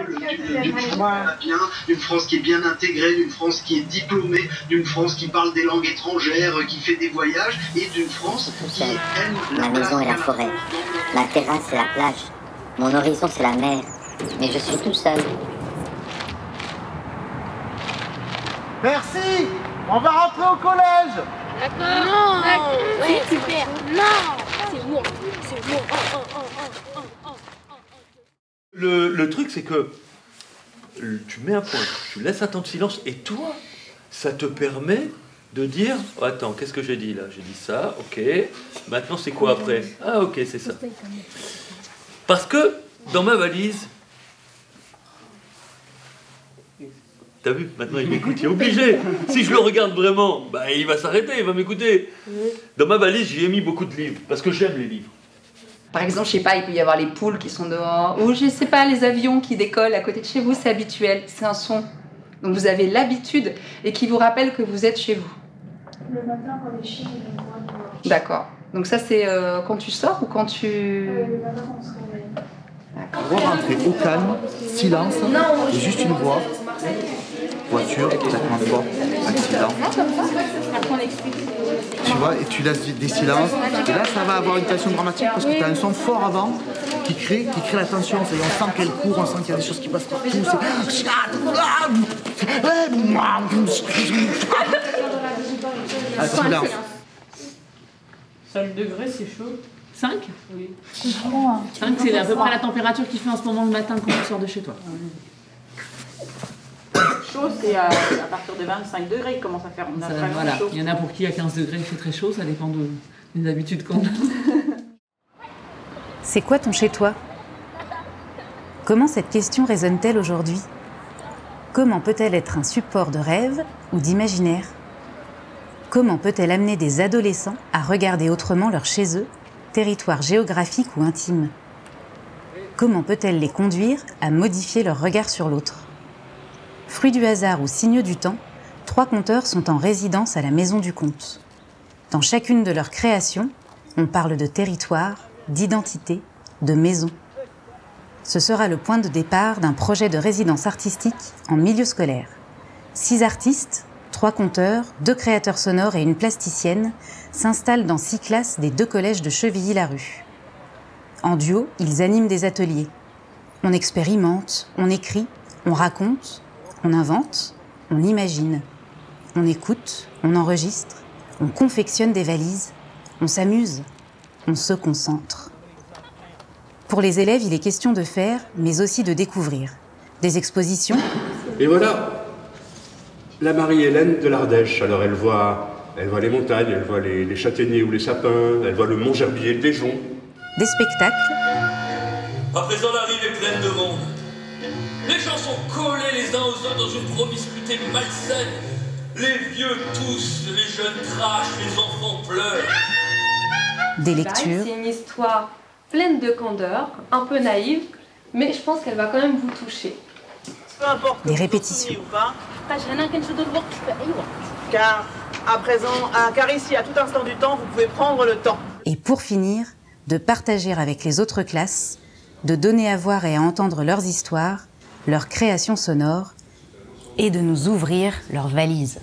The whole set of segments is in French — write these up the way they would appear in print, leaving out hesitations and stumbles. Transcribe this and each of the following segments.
d'une France qui va bien, d'une France qui est bien intégrée, d'une France qui est diplômée, d'une France qui parle des langues étrangères, qui fait des voyages, et d'une France qui aime Ma maison est la forêt, ma terrasse c'est la plage, mon horizon c'est la mer, mais je suis tout seul. Merci. On va rentrer au collège. D'accord. Non. Ouais, super. Non. C'est moi. C'est moi. Le truc, c'est que tu mets un point, tu laisses un temps de silence, et toi, ça te permet de dire oh, attends, qu'est-ce que j'ai dit là? J'ai dit ça, ok. Maintenant, c'est quoi après? Ah, ok, c'est ça. Parce que dans ma valise, t'as vu? Maintenant, il m'écoute, il est obligé. Si je le regarde vraiment, bah, il va s'arrêter, il va m'écouter. Dans ma valise, j'y ai mis beaucoup de livres, parce que j'aime les livres. Par exemple, je sais pas, il peut y avoir les poules qui sont dehors, ou je sais pas, les avions qui décollent à côté de chez vous, c'est habituel, c'est un son. Donc vous avez l'habitude et qui vous rappelle que vous êtes chez vous. Le matin, quand les chiens viennent voir dehors. D'accord. Donc ça, c'est quand tu sors ou quand tu... Le matin, quand on se réveille. On va rentrer au calme, silence, et juste une voix. Voiture, claquement de porte, accident. Tu vois, et tu laisses des silences. Et là, ça va avoir une tension dramatique parce que tu as un son fort avant qui crée la tension. C'est-à-dire, on sent qu'elle court, on sent qu'il y a des choses qui passent partout. Silence. 5 degrés, c'est chaud. 5 ? Oui. 5, c'est à peu près la température qu'il fait en ce moment le matin quand tu sors de chez toi. Chaud, c'est à partir de 25 degrés, il commence à faire voilà. Chaud. Il y en a pour qui à 15 degrés il fait très chaud, ça dépend des habitudes qu'on a. C'est quoi ton chez-toi? Comment cette question résonne-t-elle aujourd'hui? Comment peut-elle être un support de rêve ou d'imaginaire? Comment peut-elle amener des adolescents à regarder autrement leur chez eux, territoire géographique ou intime? Comment peut-elle les conduire à modifier leur regard sur l'autre? Fruit du hasard ou signe du temps, 3 conteurs sont en résidence à la Maison du Conte. Dans chacune de leurs créations, on parle de territoire, d'identité, de maison. Ce sera le point de départ d'un projet de résidence artistique en milieu scolaire. 6 artistes, 3 conteurs, 2 créateurs sonores et une plasticienne s'installent dans 6 classes des 2 collèges de Chevilly-la-Rue. En duo, ils animent des ateliers. On expérimente, on écrit, on raconte, on invente, on imagine, on écoute, on enregistre, on confectionne des valises, on s'amuse, on se concentre. Pour les élèves, il est question de faire, mais aussi de découvrir. Des expositions. Et voilà, la Marie-Hélène de l'Ardèche. Alors elle voit les montagnes, elle voit les châtaigniers ou les sapins, elle voit le mont Gerbier, le Déjon. Des spectacles. À présent, la rive est pleine de monde. Les gens sont collés les uns aux autres dans une promiscuité malsaine. Les vieux toussent, les jeunes crachent, les enfants pleurent. Des lectures. C'est une histoire pleine de candeur, un peu naïve, mais je pense qu'elle va quand même vous toucher. Peu importe des répétitions. Ou pas, car ici, à tout instant du temps, vous pouvez prendre le temps. Et pour finir, de partager avec les autres classes, de donner à voir et à entendre leurs histoires, leurs créations sonores, et de nous ouvrir leurs valises.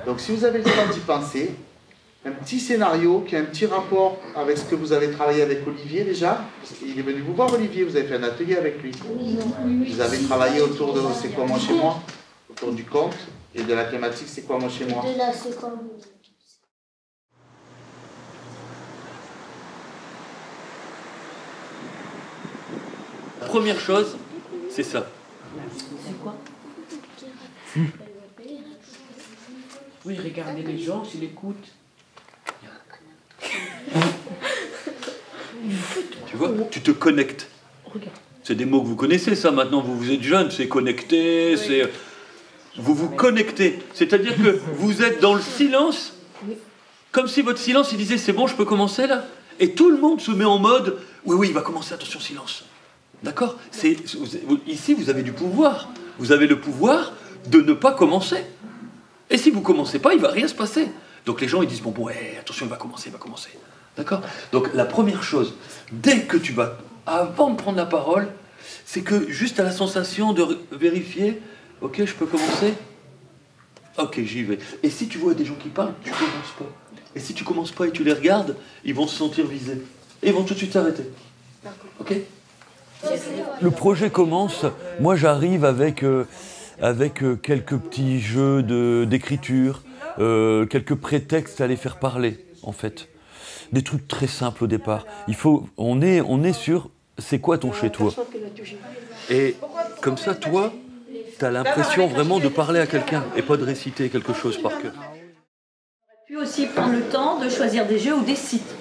Donc si vous avez le temps d'y penser, un petit scénario qui a un petit rapport avec ce que vous avez travaillé avec Olivier déjà. Il est venu vous voir, Olivier, vous avez fait un atelier avec lui. Vous avez travaillé autour de C'est quoi moi chez moi, autour du conte et de la thématique C'est quoi moi chez moi. De là, c'est quoi. La première chose, c'est ça. C'est quoi? Oui, regardez les gens, s'ils écoutent. Tu vois, tu te connectes. C'est des mots que vous connaissez, ça, maintenant, vous êtes jeunes, c'est connecter, c'est... Vous vous connectez, c'est-à-dire que vous êtes dans le silence, comme si votre silence, il disait, c'est bon, je peux commencer, là? Et tout le monde se met en mode, oui, il va commencer, attention, silence. D'accord? Ici, vous avez du pouvoir. Vous avez le pouvoir de ne pas commencer. Et si vous ne commencez pas, il ne va rien se passer. Donc les gens, ils disent, bon, attention, il va commencer. D'accord? Donc la première chose, dès que tu vas, avant de prendre la parole, c'est que juste à la sensation de vérifier, ok, je peux commencer? Ok, j'y vais. Et si tu vois des gens qui parlent, tu ne commences pas. Et si tu ne commences pas et tu les regardes, ils vont se sentir visés. Et ils vont tout de suite s'arrêter. Ok? Le projet commence, moi j'arrive avec quelques petits jeux d'écriture, quelques prétextes à les faire parler, en fait. Des trucs très simples au départ. On est sur c'est quoi ton chez-toi. Et comme ça, toi, tu as l'impression vraiment de parler à quelqu'un et pas de réciter quelque chose par cœur. On aurait pu aussi prendre le temps de choisir des jeux ou des sites.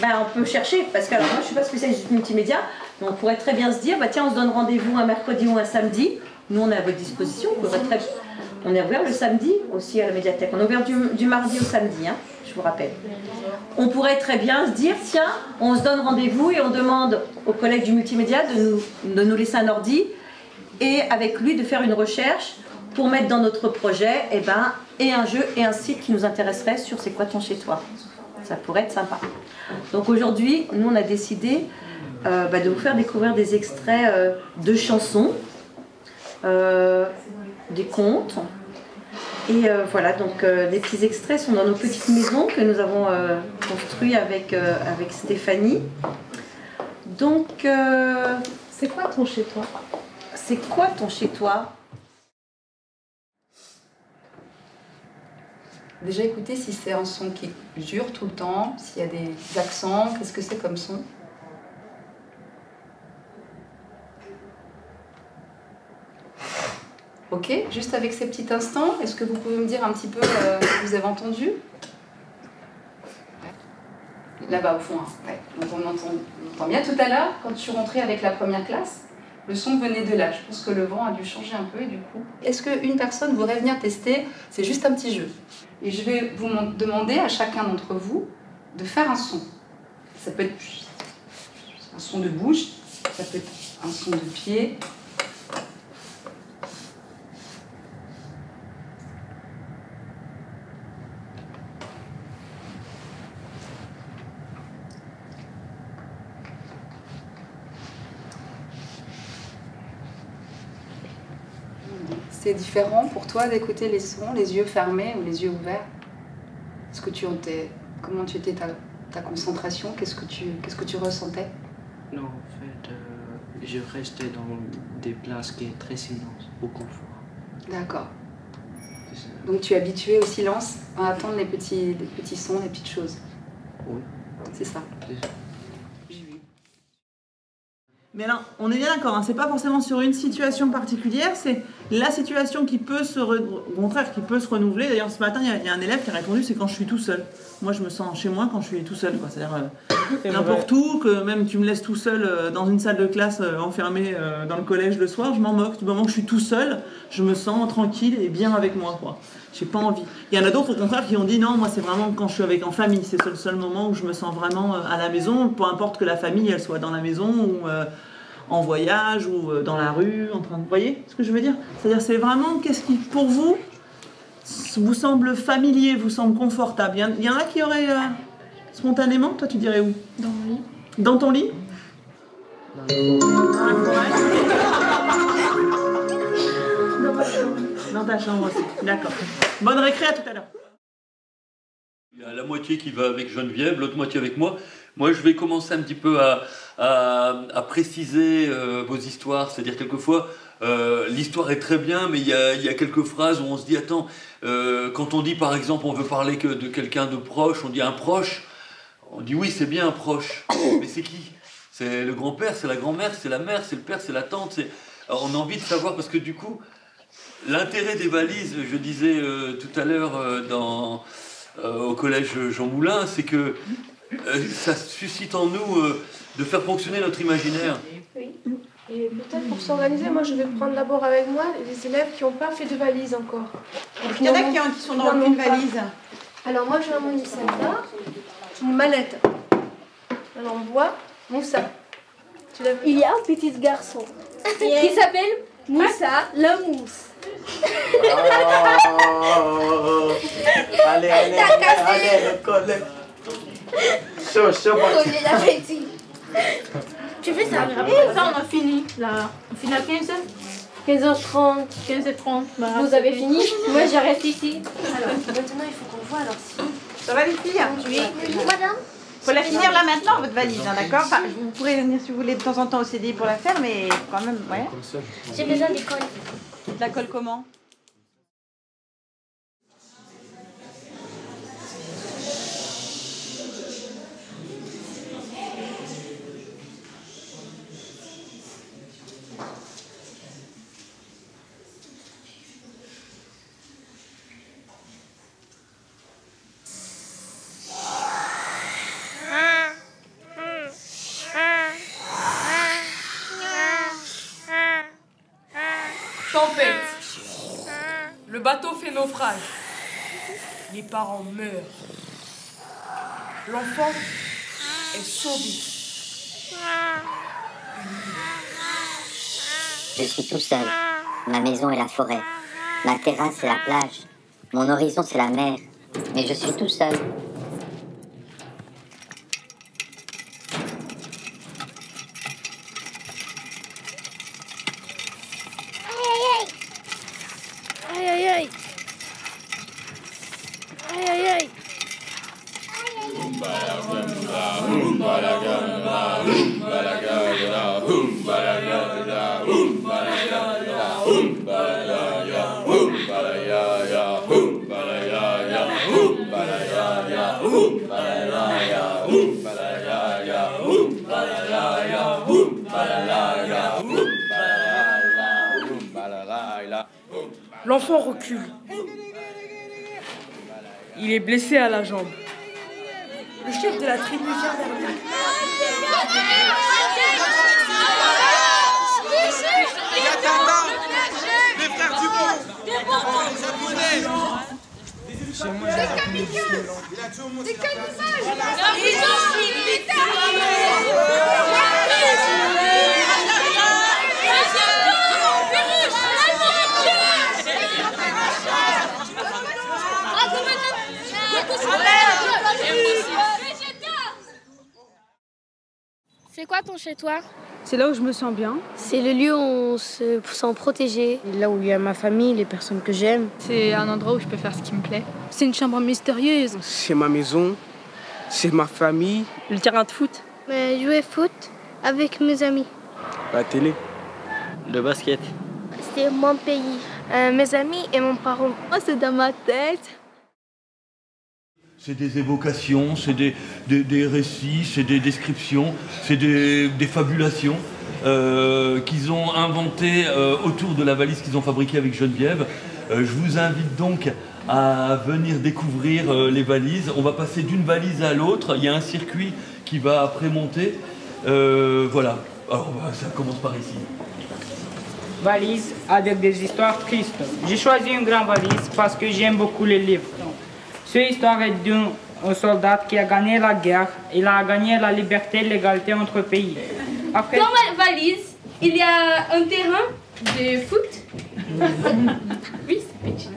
On peut chercher, parce que alors, moi je ne suis pas spécialiste du multimédia, mais on pourrait très bien se dire, tiens, on se donne rendez-vous un mercredi ou un samedi, nous on est à votre disposition, on est ouvert le samedi aussi à la médiathèque, on est ouvert du mardi au samedi, je vous rappelle. On pourrait très bien se dire, tiens, on se donne rendez-vous et on demande aux collègues du multimédia de nous laisser un ordi et avec lui de faire une recherche pour mettre dans notre projet et un jeu et un site qui nous intéresserait sur c'est quoi ton chez toi. Ça pourrait être sympa. Donc aujourd'hui, nous on a décidé de vous faire découvrir des extraits de chansons, des contes. Et voilà, donc les petits extraits sont dans nos petites maisons que nous avons construites avec Stéphanie. Donc, c'est quoi ton chez toi? C'est quoi ton chez toi? Déjà écoutez si c'est un son qui dure tout le temps, s'il y a des accents, qu'est-ce que c'est comme son? Ok, juste avec ces petits instants, est-ce que vous pouvez me dire un petit peu ce que vous avez entendu? Là-bas au fond, ouais. Donc on entend bien. Tout à l'heure, quand je suis rentrée avec la première classe, le son venait de là. Je pense que le vent a dû changer un peu et du coup... Est-ce qu'une personne voudrait venir tester? C'est juste un petit jeu. Et je vais vous demander à chacun d'entre vous de faire un son. Ça peut être un son de bouche, ça peut être un son de pied. C'est différent pour toi d'écouter les sons, les yeux fermés ou les yeux ouverts? Est-ce que comment tu étais ta concentration? Qu'est-ce que tu ressentais? Non, en fait, je restais dans des places qui est très silence, au confort. D'accord. Donc tu es habitué au silence, à attendre les petits sons, les petites choses? Oui. C'est ça. Mais là, on est bien d'accord, hein, c'est pas forcément sur une situation particulière, c'est la situation qui peut au contraire, qui peut se renouveler. D'ailleurs, ce matin, il y a un élève qui a répondu, c'est quand je suis tout seul. Moi, je me sens chez moi quand je suis tout seul, quoi. C'est-à-dire n'importe où, que même tu me laisses tout seul dans une salle de classe, enfermé dans le collège le soir, je m'en moque. Du moment que je suis tout seul, je me sens tranquille et bien avec moi, quoi. J'ai pas envie. Il y en a d'autres, au contraire, qui ont dit non, moi, c'est vraiment quand je suis en famille, c'est le seul moment où je me sens vraiment à la maison, peu importe que la famille, elle soit dans la maison ou en voyage ou dans la rue, en train de... Vous voyez ce que je veux dire? C'est-à-dire, c'est vraiment qu'est-ce qui, pour vous semble familier, vous semble confortable. Il y en a qui auraient spontanément, toi tu dirais où? Dans mon lit. Dans ton lit? Dans ta chambre aussi, d'accord. Bonne récré, à tout à l'heure. Il y a la moitié qui va avec Geneviève, l'autre moitié avec moi. Moi, je vais commencer un petit peu à préciser vos histoires. C'est-à-dire, quelquefois, l'histoire est très bien, mais il y a quelques phrases où on se dit, attends, quand on dit, par exemple, on veut parler de quelqu'un de proche, on dit un proche, on dit oui, c'est bien un proche, mais c'est qui? C'est le grand-père, c'est la grand-mère, c'est la mère, c'est le père, c'est la tante. Alors, on a envie de savoir, parce que du coup, l'intérêt des valises, je disais tout à l'heure au collège Jean Moulin, c'est que ça suscite en nous de faire fonctionner notre imaginaire. Oui. Et peut-être pour s'organiser, moi je vais prendre d'abord avec moi les élèves qui n'ont pas fait de valise encore. Il y en a qui sont dans une valise. Alors moi j'ai un Moussa, une mallette. Alors on voit Moussa. Il y a un petit garçon qui s'appelle Moussa la mousse. Oh, allez, le collègue. Chaud, parti. Tu fais ça? Et ça, on a fini. Là, on finit à 15h. 15h30. 15h30. Bah, vous avez fini? Moi, j'arrête ici. Alors, maintenant, il faut qu'on voit alors si... Ça va les filles? Oui. Madame? Faut la finir là maintenant, votre valise, hein, d'accord? Enfin, vous pourrez venir si vous voulez de temps en temps au CDI pour la faire, mais quand même, ouais. J'ai besoin d'école. De la colle comment? Tempête. Le bateau fait naufrage. Les parents meurent. L'enfant est sauvé. Je suis tout seul. Ma maison est la forêt. Ma terrasse c'est la plage. Mon horizon c'est la mer. Mais je suis tout seul. Aïe aïe aïe. Aïe aïe aïe. L'enfant recule. Il est blessé à la jambe. Le chef de la tribu vient vers lui. Les frères du bon. Les Japonais. C'est quoi ton chez-toi? C'est là où je me sens bien. C'est le lieu où on se sent protégé. Là où il y a ma famille, les personnes que j'aime. C'est un endroit où je peux faire ce qui me plaît. C'est une chambre mystérieuse. C'est ma maison, c'est ma famille. Le terrain de foot. Jouer foot avec mes amis. La télé. Le basket. C'est mon pays. Mes amis et mon parent. Oh, c'est dans ma tête. C'est des évocations, c'est des récits, c'est des descriptions, c'est des fabulations qu'ils ont inventées autour de la valise qu'ils ont fabriquée avec Geneviève. Je vous invite donc à venir découvrir les valises. On va passer d'une valise à l'autre. Il y a un circuit qui va après monter. Voilà. Alors, ça commence par ici. Valise avec des histoires tristes. J'ai choisi une grande valise parce que j'aime beaucoup les livres. Cette histoire est d'un soldat qui a gagné la guerre. Il a gagné la liberté et l'égalité entre pays. Après... Dans ma valise, il y a un terrain de foot. Oui, c'est petit.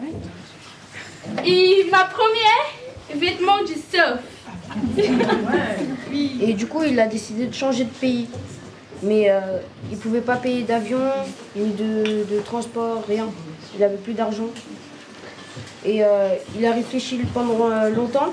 Et ma première vêtement du surf. Et du coup, il a décidé de changer de pays. Mais il ne pouvait pas payer d'avion, ni de transport, rien. Il n'avait plus d'argent. Et il a réfléchi pendant longtemps.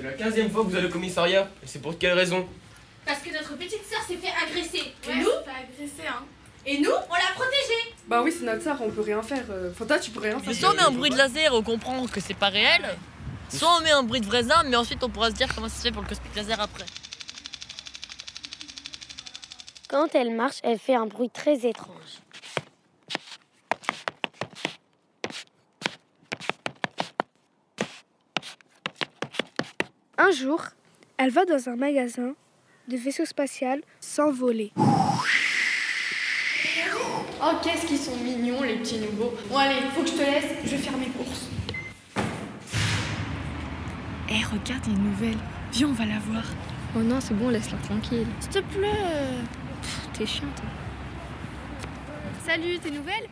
C'est la 15e fois que vous allez au commissariat. Et c'est pour quelle raison? Parce que notre petite sœur s'est fait agresser. Ouais, Et nous, s'est fait agresser, hein. Et nous, on l'a protégée. Bah oui, c'est notre sœur, on peut rien faire. Fanta, tu peux rien faire. Mais soit on met un bruit de laser, on comprend que c'est pas réel. Soit on met un bruit de vraies armes, mais ensuite on pourra se dire comment ça se fait pour le cosmic laser après. Quand elle marche, elle fait un bruit très étrange. Un jour, elle va dans un magasin de vaisseau spatial s'envoler. Oh, qu'est-ce qu'ils sont mignons, les petits nouveaux. Bon, allez, faut que je te laisse, je vais faire mes courses. Eh, regarde, il y a une nouvelle. Viens, on va la voir. Oh non, c'est bon, laisse-la tranquille. S'il te plaît. T'es chiante. Salut, tes nouvelles?